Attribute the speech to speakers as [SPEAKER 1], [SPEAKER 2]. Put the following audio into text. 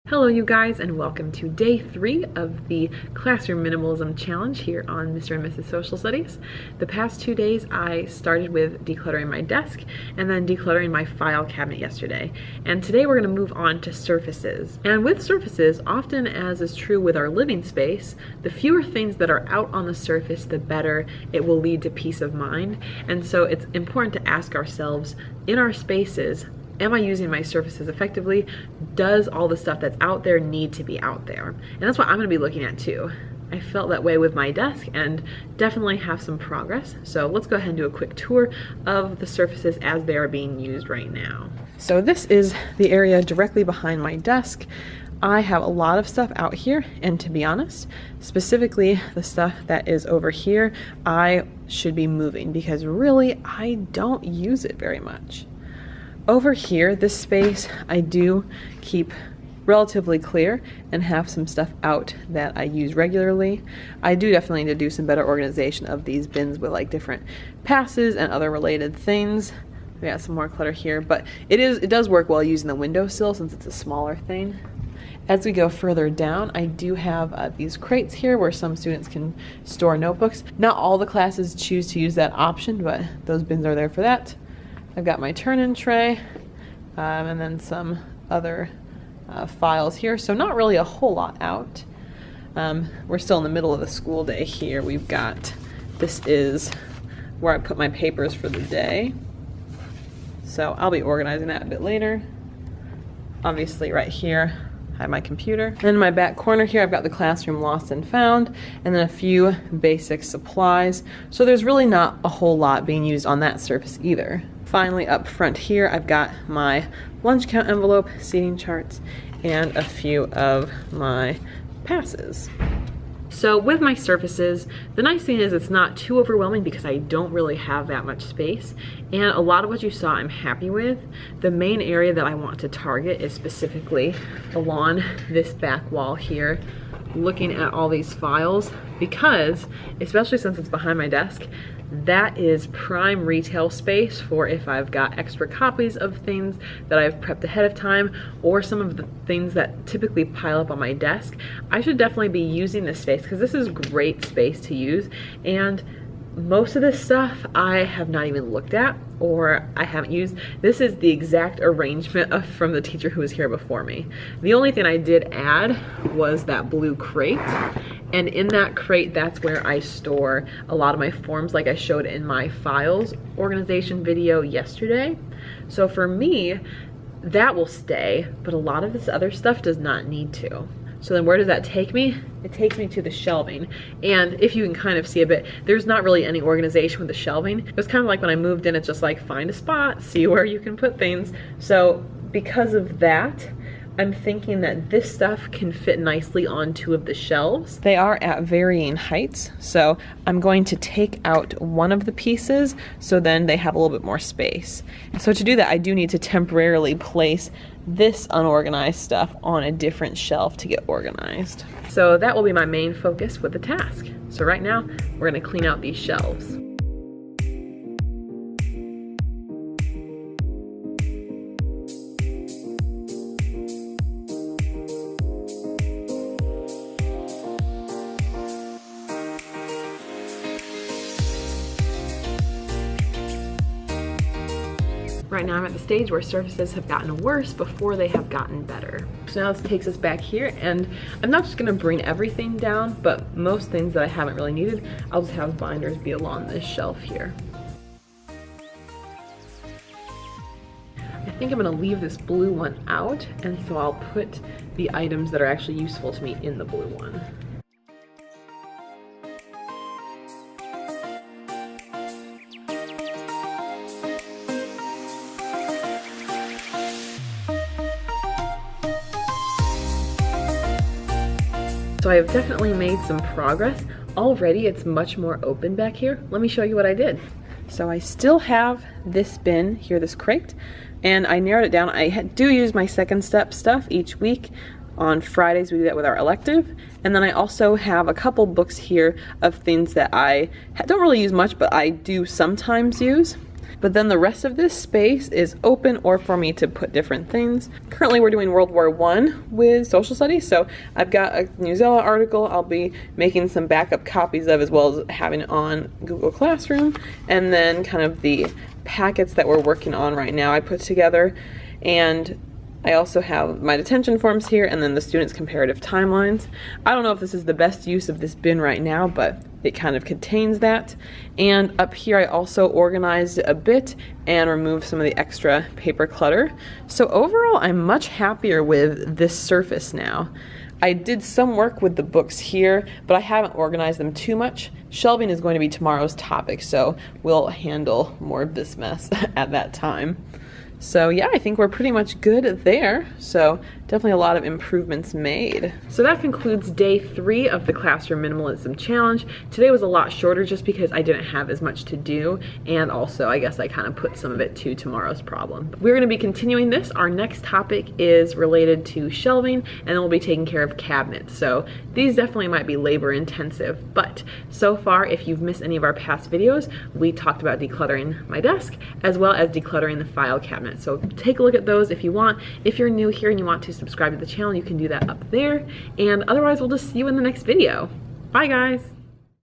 [SPEAKER 1] Hello you guys, and welcome to day 3 of the Classroom Minimalism Challenge here on Mr. and Mrs. Social Studies. The past 2 days I started with decluttering my desk and then decluttering my file cabinet yesterday. And today we're going to move on to surfaces. And with surfaces, often as is true with our living space, the fewer things that are out on the surface, the better it will lead to peace of mind. And so it's important to ask ourselves, in our spaces, am I using my surfaces effectively? Does all the stuff that's out there need to be out there? And that's what I'm gonna be looking at too. I felt that way with my desk and definitely have some progress. So let's go ahead and do a quick tour of the surfaces as they are being used right now. So this is the area directly behind my desk. I have a lot of stuff out here, and to be honest, specifically the stuff that is over here, I should be moving because really I don't use it very much. Over here, this space, I do keep relatively clear and have some stuff out that I use regularly. I do definitely need to do some better organization of these bins with like different passes and other related things. We got some more clutter here, but it does work well using the windowsill since it's a smaller thing. As we go further down, I do have these crates here where some students can store notebooks. Not all the classes choose to use that option, but those bins are there for that. I've got my turn-in tray and then some other files here, so not really a whole lot out. We're still in the middle of the school day here. This is where I put my papers for the day, so I'll be organizing that a bit later. Obviously right here I have my computer. And in my back corner here I've got the classroom lost and found, and then a few basic supplies. So there's really not a whole lot being used on that surface either. Finally, up front here, I've got my lunch count envelope, seating charts, and a few of my passes. So with my surfaces, the nice thing is it's not too overwhelming because I don't really have that much space. And a lot of what you saw I'm happy with. The main area that I want to target is specifically along this back wall here, looking at all these files, because, especially since it's behind my desk, that is prime retail space for if I've got extra copies of things that I've prepped ahead of time, or some of the things that typically pile up on my desk. I should definitely be using this space because this is great space to use, and most of this stuff I have not even looked at or I haven't used. This is the exact arrangement from the teacher who was here before me. The only thing I did add was that blue crate, and in that crate that's where I store a lot of my forms like I showed in my files organization video yesterday. So for me, that will stay, but a lot of this other stuff does not need to. So then where does that take me? It takes me to the shelving. And if you can kind of see a bit, there's not really any organization with the shelving. It was kind of like when I moved in, it's just like find a spot, see where you can put things. So because of that, I'm thinking that this stuff can fit nicely on 2 of the shelves. They are at varying heights, so I'm going to take out one of the pieces so then they have a little bit more space. So to do that, I do need to temporarily place this unorganized stuff on a different shelf to get organized. So that will be my main focus with the task. So right now, we're gonna clean out these shelves. Right now I'm at the stage where surfaces have gotten worse before they have gotten better. So now this takes us back here, and I'm not just gonna bring everything down, but most things that I haven't really needed, I'll just have binders be along this shelf here. I think I'm gonna leave this blue one out, and so I'll put the items that are actually useful to me in the blue one. So I have definitely made some progress. Already it's much more open back here. Let me show you what I did. So I still have this bin here, this crate, and I narrowed it down. I do use my second step stuff each week. On Fridays we do that with our elective, and then I also have a couple books here of things that I don't really use much, but I do sometimes use. but then the rest of this space is open or for me to put different things. Currently we're doing World War I with social studies, so I've got a Newsella article I'll be making some backup copies of, as well as having it on Google Classroom, and then kind of the packets that we're working on right now I put together. And I also have my detention forms here, and then the students' comparative timelines. I don't know if this is the best use of this bin right now, but it kind of contains that. And up here I also organized a bit and removed some of the extra paper clutter. So overall I'm much happier with this surface now. I did some work with the books here, but I haven't organized them too much. Shelving is going to be tomorrow's topic, so we'll handle more of this mess at that time. So yeah, I think we're pretty much good there. So definitely a lot of improvements made. So that concludes day 3 of the Classroom Minimalism Challenge. Today was a lot shorter just because I didn't have as much to do, and also I guess I kind of put some of it to tomorrow's problem. We're going to be continuing this. Our next topic is related to shelving, and then we'll be taking care of cabinets. So these definitely might be labor intensive, but so far, if you've missed any of our past videos, we talked about decluttering my desk as well as decluttering the file cabinet. So take a look at those if you want. If you're new here and you want to subscribe to the channel, you can do that up there. And otherwise, we'll just see you in the next video. Bye, guys.